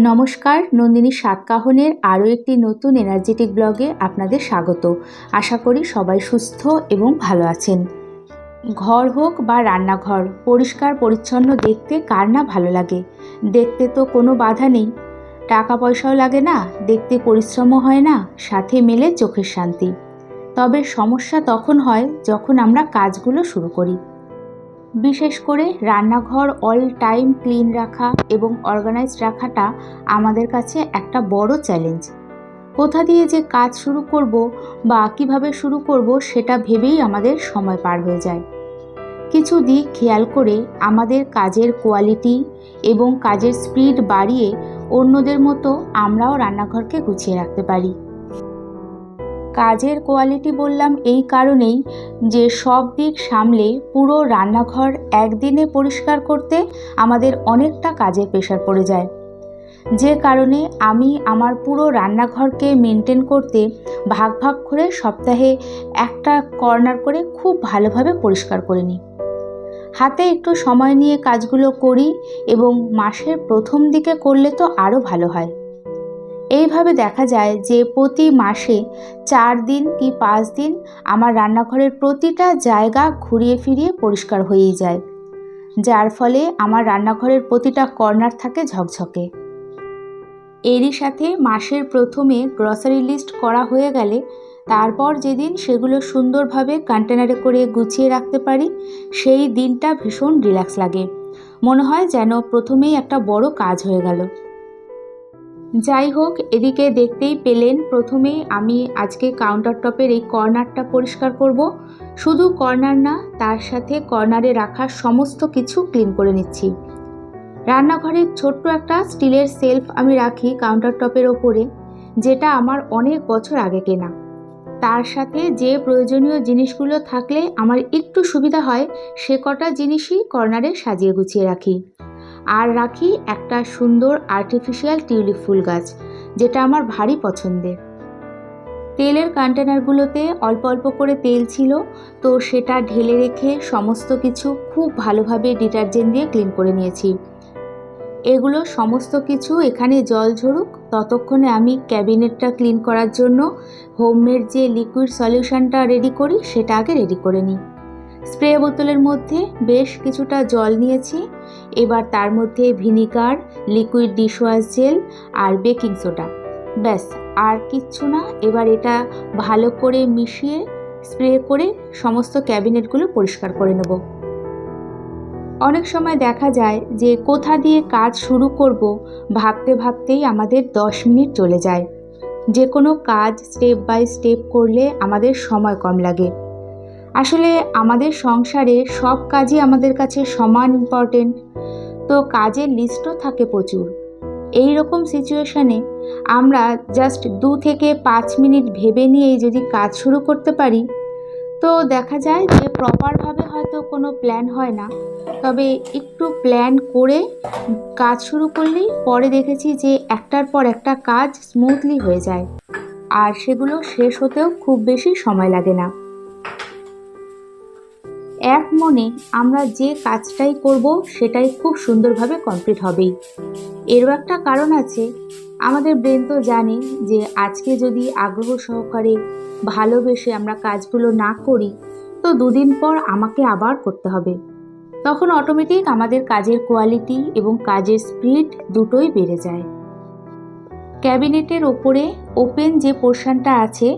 নমস্কার, নন্দিনী সাতকাহনের আরও একটি নতুন এনার্জেটিক ব্লগে আপনাদের স্বাগত। আশা করি সবাই সুস্থ এবং ভালো আছেন। ঘর হোক বা রান্নাঘর, পরিষ্কার পরিচ্ছন্ন দেখতে কার না ভালো লাগে। দেখতে তো কোনো বাধা নেই, টাকা পয়সাও লাগে না, দেখতে পরিশ্রমও হয় না, সাথে মেলে চোখের শান্তি। তবে সমস্যা তখন হয় যখন আমরা কাজগুলো শুরু করি। বিশেষ করে রান্নাঘর অল টাইম ক্লিন রাখা এবং অর্গানাইজড রাখাটা আমাদের কাছে একটা বড় চ্যালেঞ্জ। কোথা দিয়ে যে কাজ শুরু করব বা কিভাবে শুরু করব সেটা ভেবেই আমাদের সময় পার হয়ে যায়। কিছু দিক খেয়াল করে আমাদের কাজের কোয়ালিটি এবং কাজের স্পিড বাড়িয়ে অন্যদের মতো আমরাও রান্নাঘরকে গুছিয়ে রাখতে পারি। কাজের কোয়ালিটি বললাম এই কারণেই যে সব দিক সামলে পুরো রান্নাঘর একদিনে পরিষ্কার করতে আমাদের অনেকটা কাজের প্রেশার পড়ে যায়, যে কারণে আমি আমার পুরো রান্নাঘরকে মেনটেন করতে ভাগ ভাগ করে সপ্তাহে একটা কর্নার করে খুব ভালোভাবে পরিষ্কার করে নিই। হাতে একটু সময় নিয়ে কাজগুলো করি এবং মাসের প্রথম দিকে করলে তো আরও ভালো হয়। এইভাবে দেখা যায় যে প্রতি মাসে 4 দিন কি 5 দিন আমার রান্নাঘরের প্রতিটা জায়গা ঘুরিয়ে ফিরিয়ে পরিষ্কার হয়েই যায়, যার ফলে আমার রান্নাঘরের প্রতিটা কর্নার থাকে ঝকঝকে। এরই সাথে মাসের প্রথমে গ্রসারি লিস্ট করা হয়ে গেলে তারপর যেদিন সেগুলো সুন্দরভাবে কন্টেনারে করে গুছিয়ে রাখতে পারি সেই দিনটা ভীষণ রিল্যাক্স লাগে, মনে হয় যেন প্রথমেই একটা বড় কাজ হয়ে গেল। যাই হোক, এদিকে দেখতেই পেলেন প্রথমেই আমি আজকে কাউন্টার টপের এই কর্নারটা পরিষ্কার করব। শুধু কর্নার না, তার সাথে কর্নারে রাখা সমস্ত কিছু ক্লিন করে নিচ্ছি। রান্নাঘরের ছোট্ট একটা স্টিলের সেলফ আমি রাখি কাউন্টার টপের ওপরে, যেটা আমার অনেক বছর আগে কেনা। তার সাথে যে প্রয়োজনীয় জিনিসগুলো থাকলে আমার একটু সুবিধা হয় সে কটা জিনিসই কর্নারে সাজিয়ে গুছিয়ে রাখি। আর রাখি একটা সুন্দর আর্টিফিশিয়াল টিউলিপ ফুল গাছ, যেটা আমার ভারী পছন্দের। তেলের কন্টেনারগুলোতে অল্প অল্প করে তেল ছিল, তো সেটা ঢেলে রেখে সমস্ত কিছু খুব ভালোভাবে ডিটারজেন্ট দিয়ে ক্লিন করে নিয়েছি। এগুলো সমস্ত কিছু এখানে জল ঝরুক, ততক্ষণে আমি ক্যাবিনেটটা ক্লিন করার জন্য হোমমেড যে লিকুইড সলিউশনটা রেডি করি সেটা আগে রেডি করে নিই। স্প্রে বোতলের মধ্যে বেশ কিছুটা জল নিয়েছি, এবার তার মধ্যে ভিনিগার, লিকুইড ডিশওয়াশ জেল আর বেকিং সোডা, ব্যাস আর কিচ্ছু না। এবার এটা ভালো করে মিশিয়ে স্প্রে করে সমস্ত ক্যাবিনেটগুলো পরিষ্কার করে নেব। অনেক সময় দেখা যায় যে কোথা দিয়ে কাজ শুরু করব ভাবতে ভাবতেই আমাদের 10 মিনিট চলে যায়। যে কোনো কাজ স্টেপ বাই স্টেপ করলে আমাদের সময় কম লাগে। আসলে আমাদের সংসারে সব কাজই আমাদের কাছে সমান ইম্পর্টেন্ট, তো কাজের লিস্টও থাকে প্রচুর। এই রকম সিচুয়েশানে আমরা জাস্ট 2 থেকে 5 মিনিট ভেবে নিয়েই যদি কাজ শুরু করতে পারি, তো দেখা যায় যে প্রপারভাবে হয়তো কোনো প্ল্যান হয় না, তবে একটু প্ল্যান করে কাজ শুরু করলেই পরে দেখেছি যে একটার পর একটা কাজ স্মুথলি হয়ে যায়, আর সেগুলো শেষ হতেও খুব বেশি সময় লাগে না। এক মনে আমরা যে কাজটাই করব সেটাই খুব সুন্দরভাবে কমপ্লিট হবেই। এরও একটা কারণ আছে, আমাদের ব্রেন তো জানে যে আজকে যদি আগ্রহ সহকারে ভালোবেসে আমরা কাজগুলো না করি তো 2 দিন পর আমাকে আবার করতে হবে। তখন অটোমেটিক আমাদের কাজের কোয়ালিটি এবং কাজের স্পিড দুটোই বেড়ে যায়। ক্যাবিনেটের ওপরে ওপেন যে পোর্শনটা আছে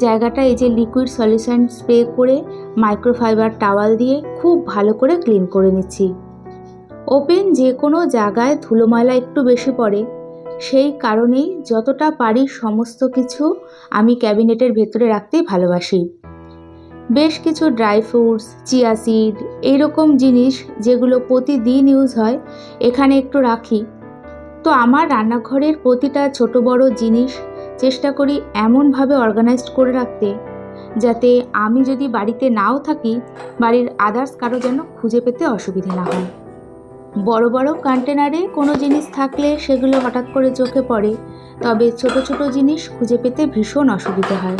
জায়গাটা এই যে লিকুইড সলিউশন স্প্রে করে মাইক্রোফাইবার টাওয়াল দিয়ে খুব ভালো করে ক্লিন করে নিচ্ছি। ওপেন যে কোনো জায়গায় ধুলো ময়লা একটু বেশি পড়ে, সেই কারণেই যতটা পারি সমস্ত কিছু আমি ক্যাবিনেটের ভেতরে রাখতেই ভালোবাসি। বেশ কিছু ড্রাই ফ্রুটস, চিয়া সিড, এইরকম জিনিস যেগুলো প্রতিদিন ইউজ হয় এখানে একটু রাখি। তো আমার রান্নাঘরের প্রতিটা ছোট বড় জিনিস চেষ্টা করি এমনভাবে অর্গানাইজড করে রাখতে যাতে আমি যদি বাড়িতে নাও থাকি বাড়ির আদার্স কারো যেন খুঁজে পেতে অসুবিধে না হয়। বড় বড় কন্টেনারে কোনো জিনিস থাকলে সেগুলো হঠাৎ করে চোখে পড়ে, তবে ছোট ছোট জিনিস খুঁজে পেতে ভীষণ অসুবিধে হয়।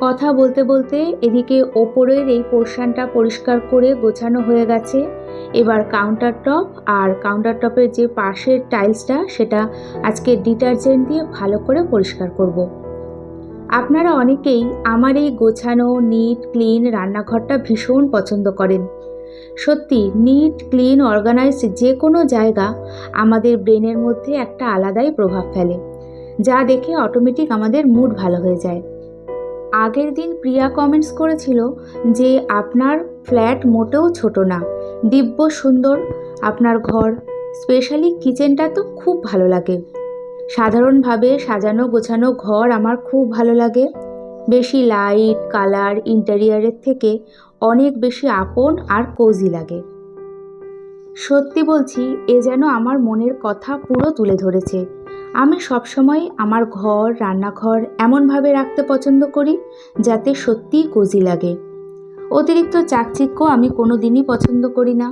কথা বলতে বলতে এদিকে ওপরের এই পোর্শনটা পরিষ্কার করে গোছানো হয়ে গেছে। এবার কাউন্টার টপ আর কাউন্টার টপের যে পাশের টাইলসটা সেটা আজকে ডিটারজেন্ট দিয়ে ভালো করে পরিষ্কার করব। আপনারা অনেকেই আমার এই গোছানো নিট ক্লিন রান্নাঘরটা ভীষণ পছন্দ করেন। সত্যি নিট ক্লিন অর্গানাইজড যে কোনো জায়গা আমাদের ব্রেনের মধ্যে একটা আলাদাই প্রভাব ফেলে, যা দেখে অটোমেটিক আমাদের মুড ভালো হয়ে যায়। আগের দিন প্রিয়া কমেন্টস করেছিল যে আপনার ফ্ল্যাট মোটেও ছোট না, দিব্য সুন্দর আপনার ঘর, স্পেশালি কিচেনটা তো খুব ভালো লাগে। সাধারণভাবে সাজানো গোছানো ঘর আমার খুব ভালো লাগে। বেশি লাইট কালার ইন্টেরিয়ারের থেকে অনেক বেশি আপন আর কোজি লাগে। সত্যি বলছি, এ যেন আমার মনের কথা পুরো তুলে ধরেছে। আমি সবসময় আমার ঘর রান্নাঘর এমনভাবে রাখতে পছন্দ করি যাতে সত্যিই কোজি লাগে। অতিরিক্ত চাকচিক্য আমি কোনো দিনই পছন্দ করি না।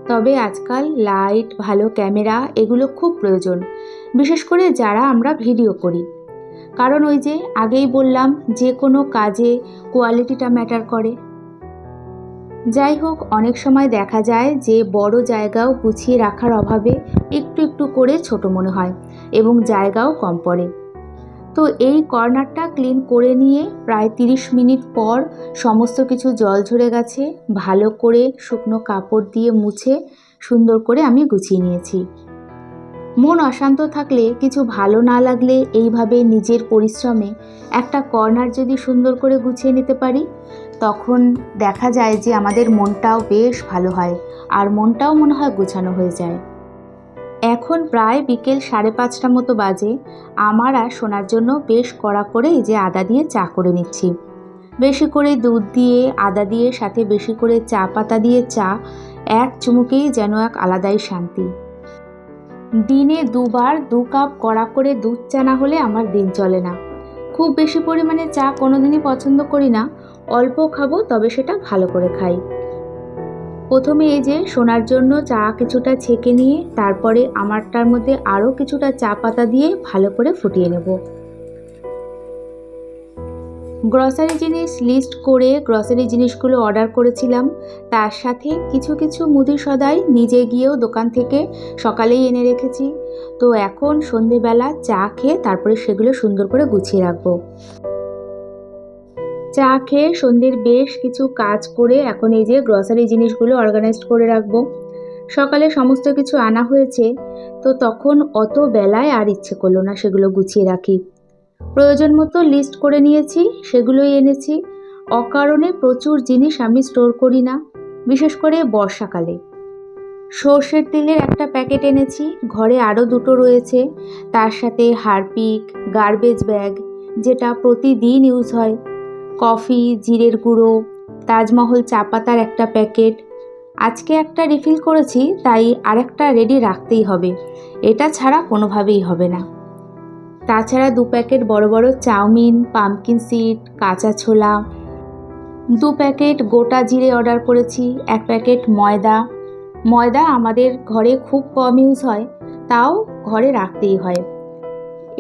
তবে আজকাল লাইট ভালো ক্যামেরা এগুলো খুব প্রয়োজন, বিশেষ করে যারা আমরা ভিডিও করি। কারণ ওই যে আগেই বললাম, যে কোনো কাজে কোয়ালিটিটা ম্যাটার করে। যাই হোক, অনেক সময় দেখা যায় যে বড় জায়গাও গুছিয়ে রাখার অভাবে একটু একটু করে ছোট মনে হয় এবং জায়গাও কম পড়ে। তো এই কর্নারটা ক্লিন করে নিয়ে প্রায় 30 মিনিট পর সমস্ত কিছু জল ঝরে গেছে, ভালো করে শুকনো কাপড় দিয়ে মুছে সুন্দর করে আমি গুছিয়ে নিয়েছি। মন অশান্ত থাকলে, কিছু ভালো না লাগলে এইভাবে নিজের পরিশ্রমে একটা কর্নার যদি সুন্দর করে গুছিয়ে নিতে পারি, তখন দেখা যায় যে আমাদের মনটাও বেশ ভালো হয় আর মনটাও মনে হয় গোছানো হয়ে যায়। এখন প্রায় বিকেল 5:30 মতো বাজে। আমার আর সোনার জন্য বেশ কড়া করে এই যে আদা দিয়ে চা করে নিচ্ছি। বেশি করে দুধ দিয়ে আদা দিয়ে সাথে বেশি করে চা পাতা দিয়ে চা, এক চুমুকেই যেন এক আলাদাই শান্তি। দিনে 2 বার 2 কাপ কড়া করে দুধ চা না হলে আমার দিন চলে না। খুব বেশি পরিমাণে চা কোনোদিনই পছন্দ করি না, অল্প খাবো তবে সেটা ভালো করে খাই। প্রথমে এই যে সোনার জন্য চা কিছুটা ছেঁকে নিয়ে তারপরে আমারটার মধ্যে আরও কিছুটা চা পাতা দিয়ে ভালো করে ফুটিয়ে নেব। গ্রসারি জিনিস লিস্ট করে গ্রসারি জিনিসগুলো অর্ডার করেছিলাম, তার সাথে কিছু কিছু মুদি সদাই নিজে গিয়েও দোকান থেকে সকালেই এনে রেখেছি। তো এখন সন্ধেবেলা চা খেয়ে তারপরে সেগুলো সুন্দর করে গুছিয়ে রাখবো। চা খেয়ে সন্ধ্যের বেশ কিছু কাজ করে এখন এই যে গ্রসারি জিনিসগুলো অর্গানাইজড করে রাখবো। সকালে সমস্ত কিছু আনা হয়েছে, তো তখন অত বেলায় আর ইচ্ছে করলো না সেগুলো গুছিয়ে রাখি। প্রয়োজন মতো লিস্ট করে নিয়েছি, সেগুলোই এনেছি। অকারণে প্রচুর জিনিস আমি স্টোর করি না, বিশেষ করে বর্ষাকালে। সর্ষের তেলের একটা প্যাকেট এনেছি, ঘরে আরও 2টো রয়েছে। তার সাথে হারপিক, গার্বেজ ব্যাগ যেটা প্রতিদিন ইউজ হয়, কফি, জিরের গুঁড়ো, তাজমহল চা পাতার একটা প্যাকেট। আজকে একটা রিফিল করেছি, তাই আরেকটা রেডি রাখতেই হবে, এটা ছাড়া কোনোভাবেই হবে না। তাছাড়া 2 প্যাকেট বড় বড় চাউমিন, পাম্পকিন সিড, কাঁচা ছোলা, 2 প্যাকেট গোটা জিরে অর্ডার করেছি, 1 প্যাকেট ময়দা আমাদের ঘরে খুব কম ইউজ হয়, তাও ঘরে রাখতেই হয়।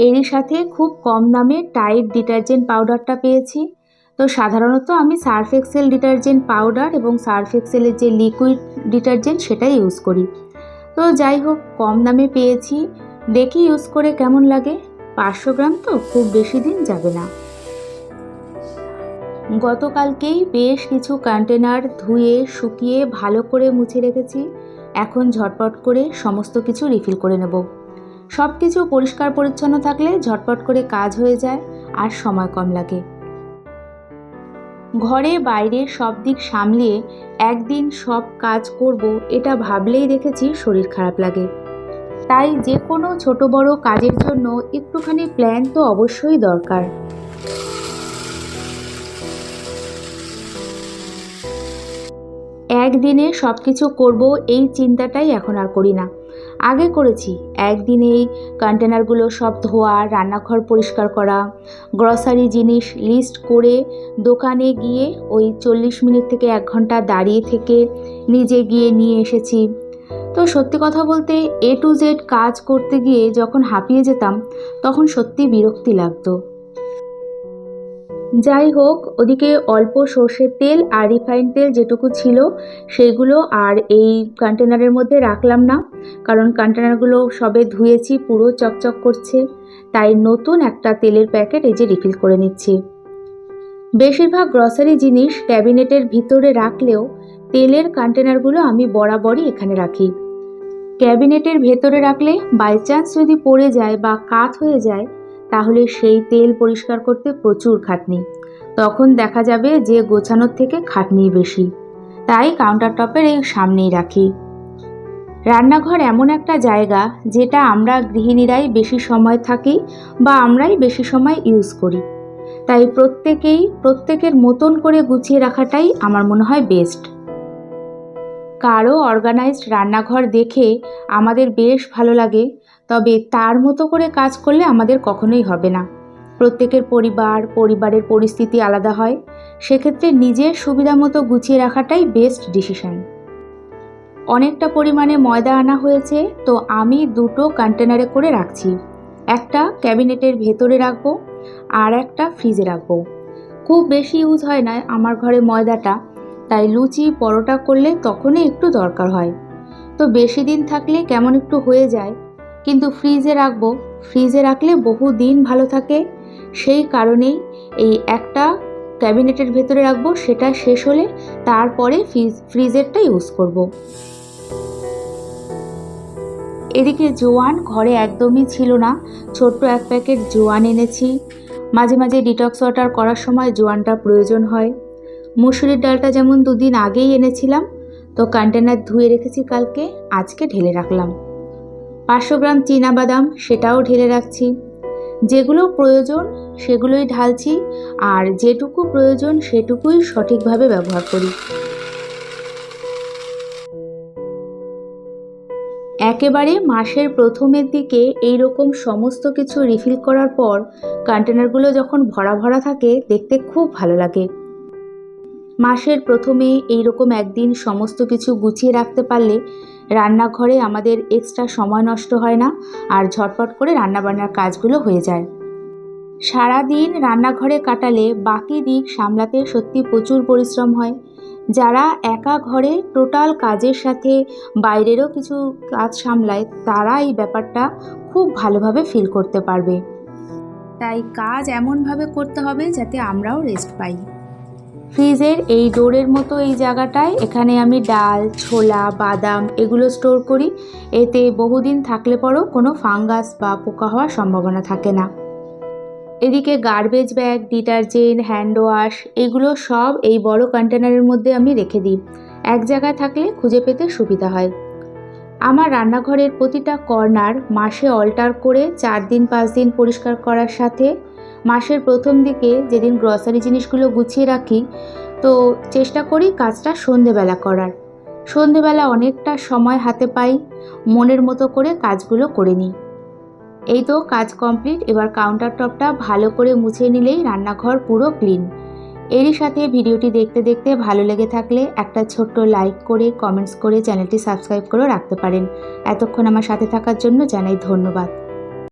এরই সাথে খুব কম দামে টাইড ডিটারজেন্ট পাউডারটা পেয়েছি। তো সাধারণত আমি সার্ফ এক্সেল ডিটারজেন্ট পাউডার এবং সার্ফ এক্সেলের যে লিকুইড ডিটারজেন্ট সেটাই ইউজ করি। তো যাই হোক, কম দামে পেয়েছি, দেখি ইউজ করে কেমন লাগে। 500 গ্রাম তো খুব বেশি দিন যাবে না। গতকালকেই বেশ কিছু কন্টেনার ধুয়ে শুকিয়ে ভালো করে মুছে রেখেছি। এখন ঝটপট করে সমস্ত কিছু রিফিল করে নেব। সব কিছু পরিষ্কার পরিচ্ছন্ন থাকলে ঝটপট করে কাজ হয়ে যায় আর সময় কম লাগে। ঘরে বাইরে সব দিক সামলিয়ে একদিন সব কাজ করব, এটা ভাবলেই দেখেছি শরীর খারাপ লাগে। তাই যে কোনো ছোট বড় কাজের জন্য একটুখানি প্ল্যান তো অবশ্যই দরকার। একদিনে সব কিছু করব এই চিন্তাটাই এখন আর করি না। আগে করেছি, একদিনেই কন্টেনারগুলো সব ধোয়া, রান্নাঘর পরিষ্কার করা, গ্রসারি জিনিস লিস্ট করে দোকানে গিয়ে ওই 40 মিনিট থেকে 1 ঘন্টা দাঁড়িয়ে থেকে নিজে গিয়ে নিয়ে এসেছি। তো সত্যি কথা বলতে A to Z কাজ করতে গিয়ে যখন হাঁপিয়ে যেতাম তখন সত্যি বিরক্তি লাগতো। যাই হোক, ওদিকে অল্প সর্ষের তেল আর রিফাইন্ড তেল যেটুকু ছিল সেগুলো আর এই কন্টেনারের মধ্যে রাখলাম না, কারণ কন্টেনারগুলো সবে ধুয়েছি, পুরো চকচক করছে। তাই নতুন একটা তেলের প্যাকেট এই যে রিফিল করে নিচ্ছি। বেশিরভাগ গ্রসারি জিনিস ক্যাবিনেটের ভিতরে রাখলেও তেলের কন্টেনারগুলো আমি বরাবরই এখানে রাখি। ক্যাবিনেটের ভেতরে রাখলে বাই চান্স যদি পড়ে যায় বা কাত হয়ে যায়, তাহলে সেই তেল পরিষ্কার করতে প্রচুর খাটনি, তখন দেখা যাবে যে গোছানোর থেকে খাটনি বেশি। তাই কাউন্টার টপের এই সামনেই রাখি। রান্নাঘর এমন একটা জায়গা যেটা আমরা গৃহিণীরাই বেশি সময় থাকি বা আমরাই বেশি সময় ইউজ করি, তাই প্রত্যেকের মতন করে গুছিয়ে রাখাটাই আমার মনে হয় বেস্ট। কারো অর্গানাইজড রান্নাঘর দেখে আমাদের বেশ ভালো লাগে, তবে তার মতো করে কাজ করলে আমাদের কখনোই হবে না। প্রত্যেকের পরিবারের পরিস্থিতি আলাদা হয়, সেক্ষেত্রে নিজের সুবিধা মতো গুছিয়ে রাখাটাই বেস্ট ডিসিশন। অনেকটা পরিমাণে ময়দা আনা হয়েছে, তো আমি দুটো কন্টেনারে করে রাখছি। একটা ক্যাবিনেটের ভেতরে রাখবো আর একটা ফ্রিজে রাখবো। খুব বেশি ইউজ হয় না আমার ঘরে ময়দাটা, তাই লুচি পরোটা করলে তখনই একটু দরকার হয়। তো বেশি দিন থাকলে কেমন একটু হয়ে যায়, কিন্তু ফ্রিজে রাখবো, ফ্রিজে রাখলে বহু দিন ভালো থাকে। সেই কারণেই এই একটা ক্যাবিনেটের ভেতরে রাখবো, সেটা শেষ হলে তারপরে ফ্রিজেরটা ইউজ করব। এদিকে জোয়ান ঘরে একদমই ছিল না, ছোট্ট এক প্যাকেট জোয়ান এনেছি। মাঝে মাঝে ডিটক্স ওয়াটার করার সময় জোয়ানটা প্রয়োজন হয়। মুসুরির ডালটা যেমন 2 দিন আগেই এনেছিলাম, তো কন্টেনার ধুয়ে রেখেছি কালকে, আজকে ঢেলে রাখলাম। 500 গ্রাম চীনাবাদাম, সেটাও ঢেলে রাখছি। যেগুলো প্রয়োজন সেগুলোই ঢালছি, আর যেটুকু প্রয়োজন সেটুকুই সঠিকভাবে ব্যবহার করি। একেবারে মাসের প্রথমের দিকে এই রকম সমস্ত কিছু রিফিল করার পর কন্টেনারগুলো যখন ভরা ভরা থাকে, দেখতে খুব ভালো লাগে। মাসের প্রথমে এই রকম একদিন সমস্ত কিছু গুছিয়ে রাখতে পারলে রান্নাঘরে আমাদের এক্সট্রা সময় নষ্ট হয় না, আর ঝটপট করে রান্নাবান্নার কাজগুলো হয়ে যায়। সারাদিন রান্নাঘরে কাটালে বাকি দিক সামলাতে সত্যি প্রচুর পরিশ্রম হয়। যারা একা ঘরে টোটাল কাজের সাথে বাইরেরও কিছু কাজ সামলায়, তারা এই ব্যাপারটা খুব ভালোভাবে ফিল করতে পারবে। তাই কাজ এমনভাবে করতে হবে যাতে আমরাও রেস্ট পাই। ফ্রিজের এই ডোরের মতো এই জায়গাটায় এখানে আমি ডাল, ছোলা, বাদাম এগুলো স্টোর করি। এতে বহুদিন থাকলে পরও কোনো ফাঙ্গাস বা পোকা হওয়ার সম্ভাবনা থাকে না। এদিকে garbage bag, detergent, hand wash এগুলো সব এই বড় কন্টেনারের মধ্যে আমি রেখে দিই। এক জায়গায় থাকলে খুঁজে পেতে সুবিধা হয়। আমার রান্নাঘরের প্রতিটা কর্নার মাসে অল্টার করে 4 দিন 5 দিন পরিষ্কার করার সাথে মাসের প্রথম দিকে যেদিন গ্রসারি জিনিসগুলো গুছিয়ে রাখি, তো চেষ্টা করি কাজটা সন্ধেবেলা করার। সন্ধেবেলা অনেকটা সময় হাতে পাই, মনের মতো করে কাজগুলো করে নিই। এই তো কাজ কমপ্লিট। এবার কাউন্টার টপটা ভালো করে মুছে নিলেই রান্নাঘর পুরো ক্লিন। এরই সাথে ভিডিওটি দেখতে দেখতে ভালো লেগে থাকলে একটা ছোট্ট লাইক করে, কমেন্টস করে চ্যানেলটি সাবস্ক্রাইব করে রাখতে পারেন। এতক্ষণ আমার সাথে থাকার জন্য জানাই ধন্যবাদ।